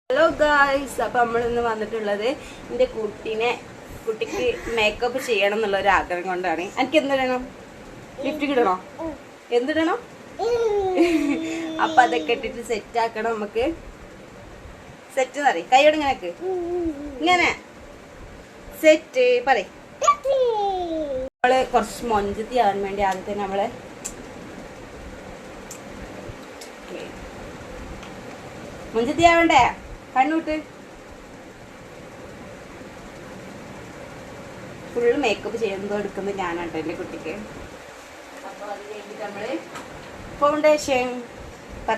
Hello guys, അപ്പം നമ്മളിന്ന് വന്നിട്ടുള്ളത് എൻ്റെ കുട്ടിക്ക് മേക്കപ്പ് ചെയ്യണം എന്നുള്ള ഒരു ആഗ്രഹം കൊണ്ടാണ്. എനിക്ക് എന്തിടണം? ലിപ്സ്റ്റിക് ഇടണോ? എന്തിടണം? അപ്പം അതൊക്കെ ഇട്ടിട്ട് സെറ്റ് ആക്കണം. നമുക്ക് സെറ്റ് എന്ന് പറയും. കൈയോട് ഇങ്ങനെക്ക് ഇങ്ങനെ സെറ്റ് പറയും. നമ്മള് കുറച്ച് മൊഞ്ചത്തി ആവാൻ വേണ്ടി ആദ്യം തന്നെ നമ്മള് മൊഞ്ചത്തി ആവണ്ടേ? കണ്ണൂട്ട് ഫുള്ള് മേക്കപ്പ് ചെയ്യുന്നതോ എടുക്കുന്നത് ഞാനാട്ടോ എൻ്റെ കുട്ടിക്ക്. അപ്പോൾ അത് കഴിഞ്ഞിട്ട് നമ്മള് ഫൗണ്ടേഷൻ പറ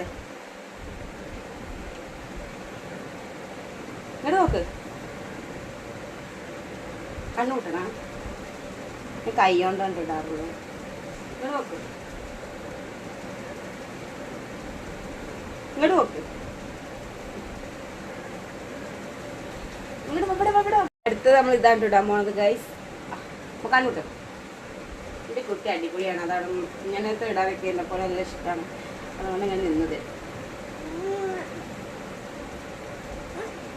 ഇങ്ങോട്ട് നോക്ക്. കണ്ണൂട്ടണ കൈ കൊണ്ടാണ് ഇടാറുള്ളൂ. ഇങ്ങോട്ട് നോക്ക്, ഇങ്ങോട്ട് നോക്ക്. അടുത്തത് നമ്മൾ ഇതാണ്ട് ഇടാൻ പോണത് ഗൈസ്. കണ്ണൂട്ട് എൻ്റെ കുട്ടി അടിപൊളിയാണ്. അതാണ് ഇങ്ങനത്തെ ഇടാനൊക്കെ എന്നെ പോലെ നല്ല ഇഷ്ടമാണ്. അതുകൊണ്ട് ഞാൻ നിന്നത്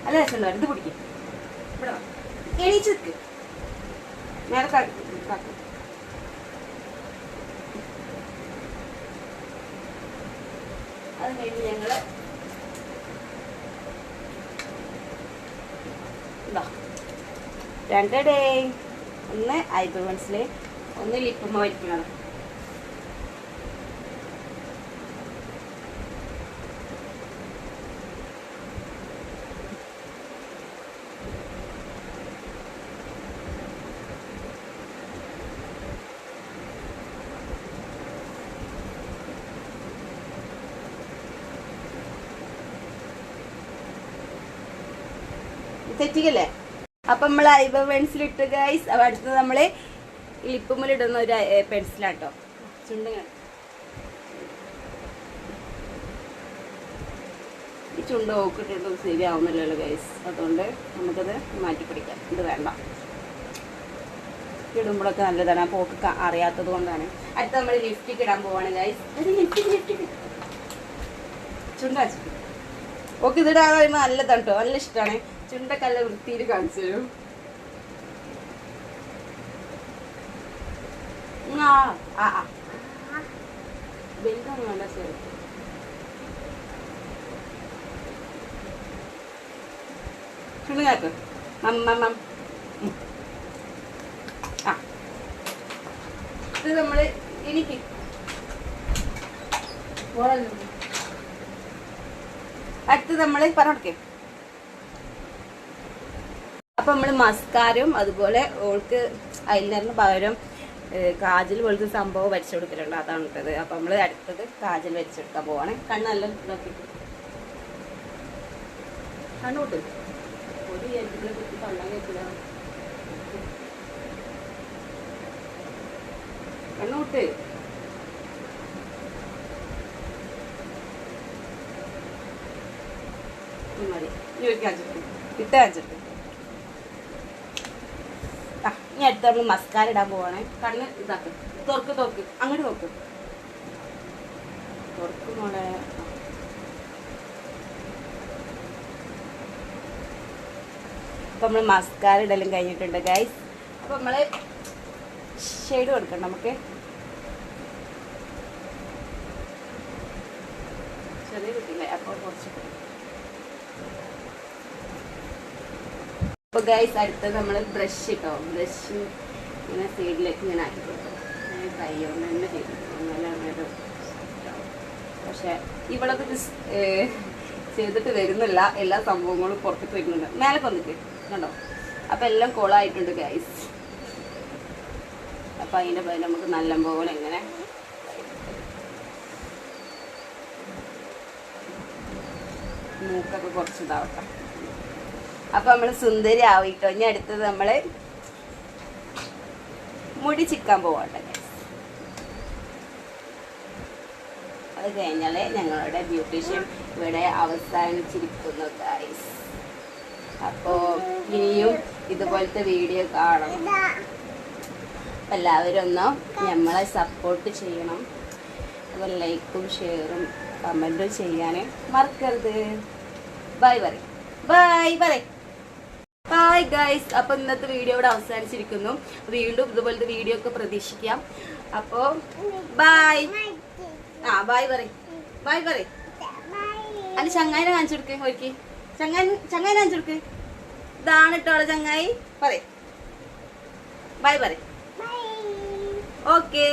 നല്ല രസമുണ്ടോ? ഇത് പിടിക്കും. ഇവിടെ എണീച്ച് നിൽക്ക്. നേരെ കാക്കും. അത് കഴിഞ്ഞ് ഞങ്ങള് രണ്ടേ ഒന്ന് ഐബ്രോ പെൻസില്, ഒന്ന് ലിപ്പുമ്മ വയ്ക്കണം. തെറ്റിക്കല്ലേ? അപ്പം നമ്മൾ ഐബ്രോ പെൻസിൽ ഇട്ട് ഗൈസ്. അപ്പം അടുത്തത് നമ്മൾ ലിപ്പുമ്മൽ ഇടുന്ന ഒരു പെൻസിലാട്ടോ. ചുണ്ടിങ്ങനെ ഈ ചുണ്ട് ഓക്കിട്ടിട്ട് ശരിയാവുന്നില്ലല്ലോ ഗൈസ്. അതുകൊണ്ട് നമുക്കത് മാറ്റി പിടിക്കാം. ഇത് വേണ്ട, ഇടുമ്പോഴൊക്കെ നല്ലതാണ്. അപ്പോൾ ഓക്ക് അറിയാത്തത് കൊണ്ടാണ്. അടുത്ത നമ്മൾ ലിപ്സ്റ്റിക് ഇടാൻ പോവാണ് ഗൈസ്. ലിപ്സ്റ്റിക് ചുണ്ട വെച്ചിട്ട് ഓക്കെ ഇതിടാൻ പറയുമ്പോൾ നല്ലതാണ് കേട്ടോ. നല്ല ഇഷ്ടമാണ്. ചുണ്ടൊക്കെ നല്ല വൃത്തിയിൽ കാണിച്ചു തരും. വലുതൊന്നും വേണ്ട, ശരി. ചുണ്ടുകാക്ക് ഇത് നമ്മള് എനിക്ക് അടുത്ത് നമ്മള് പറഞ്ഞോടക്കേ. അപ്പം നമ്മൾ മസ്കാരും അതുപോലെ ഓൾക്ക് ഐലൈനറിന് പകരം കാജൽ പോലത്തെ സംഭവം വരച്ചു കൊടുക്കലുണ്ട്. അതാണ് ഇട്ടത്. അപ്പം നമ്മൾ അടുത്തത് കാജൽ വരച്ചെടുക്കാൻ പോവാണ്. കണ്ണ് നല്ല ഇതാക്കിട്ട് കണ്ണൂട്ട് ഒരു എഴുതിനെ കുത്തി കണ്ണാൻ കേൾക്കില്ല. കണ്ണൂട്ട് മതി. ഇട്ട വെച്ചിട്ട് ഇനി അടുത്ത് നമ്മൾ മസ്കാര ഇടാൻ പോവാണ്. കണ്ണ് ഇതാക്ക്. തുറക്ക് അങ്ങോട്ട് നോക്ക്. തുറക്ക് മോളെ. അപ്പൊ നമ്മള് മസ്കാര ഇടലും കഴിഞ്ഞിട്ടുണ്ട് ഗൈസ്. അപ്പൊ നമ്മള് ഷെയ്ഡ് കൊടുക്കണം. നമുക്ക് ചെറിയ കുട്ടിയില്ലേ, അപ്പൊ കുറച്ച്. അപ്പോൾ ഗൈസ് അടുത്തത് നമ്മൾ ബ്രഷ് ഇട്ടോ. ബ്രഷ് ഇങ്ങനെ സൈഡിലേക്ക് ഇങ്ങനെ ആക്കി കൊടുക്കും. കൈ കൊണ്ട് തന്നെ ചെയ്തിട്ടുണ്ട്. നല്ല പക്ഷെ ഇവളൊക്കെ ചെയ്തിട്ട് വരുന്നില്ല. എല്ലാ സംഭവങ്ങളും പുറത്തേക്ക് വരുന്നുണ്ട്. മേലെ വന്നിട്ട് കണ്ടോ? അപ്പം എല്ലാം കോളായിട്ടുണ്ട് ഗൈസ്. അപ്പം അതിൻ്റെ പേര് നമുക്ക് നല്ലപോലെ എങ്ങനെ മൂക്കൊക്കെ കുറച്ച് ഇതാവട്ടെ. അപ്പൊ നമ്മള് സുന്ദരി ആവിട്ടോ. ഇനി അടുത്തത് നമ്മള് മുടി ചിക്കാൻ പോവാട്ടെ. അത് കഴിഞ്ഞാല് ഞങ്ങളുടെ ബ്യൂട്ടീഷ്യൻ ഇവിടെ അവസാനിച്ചിരിക്കുന്നു ഗൈസ്. അപ്പോ ഇനിയും ഇതുപോലത്തെ വീഡിയോ കാണണം. എല്ലാവരും ഒന്നും നമ്മളെ സപ്പോർട്ട് ചെയ്യണം. അതുപോലെ ലൈക്കും ഷെയറും കമൻറ്റും ചെയ്യാൻ മറക്കരുത്. Bye bye. ബൈ പറയ്. Bye guys. അപ്പൊ ഇന്നത്തെ വീഡിയോ ഇവിടെ അവസാനിച്ചിരിക്കുന്നു. വീണ്ടും ഇതുപോലത്തെ വീഡിയോ ഒക്കെ പ്രതീക്ഷിക്കാം. അപ്പൊ ബൈ. ആ ബൈ പറയ്. ബൈ പറയ്. അല്ല ചങ്ങായിനെ കാണിച്ചു കൊടുക്കേ. ഒരിക്കൽ ചങ്ങായിനെ കാണിച്ചു കൊടുക്കേ. ഇതാണ് ഇട്ടോളെ ചങ്ങായി. പറയ് ബൈ പറയ്. ഓക്കേ.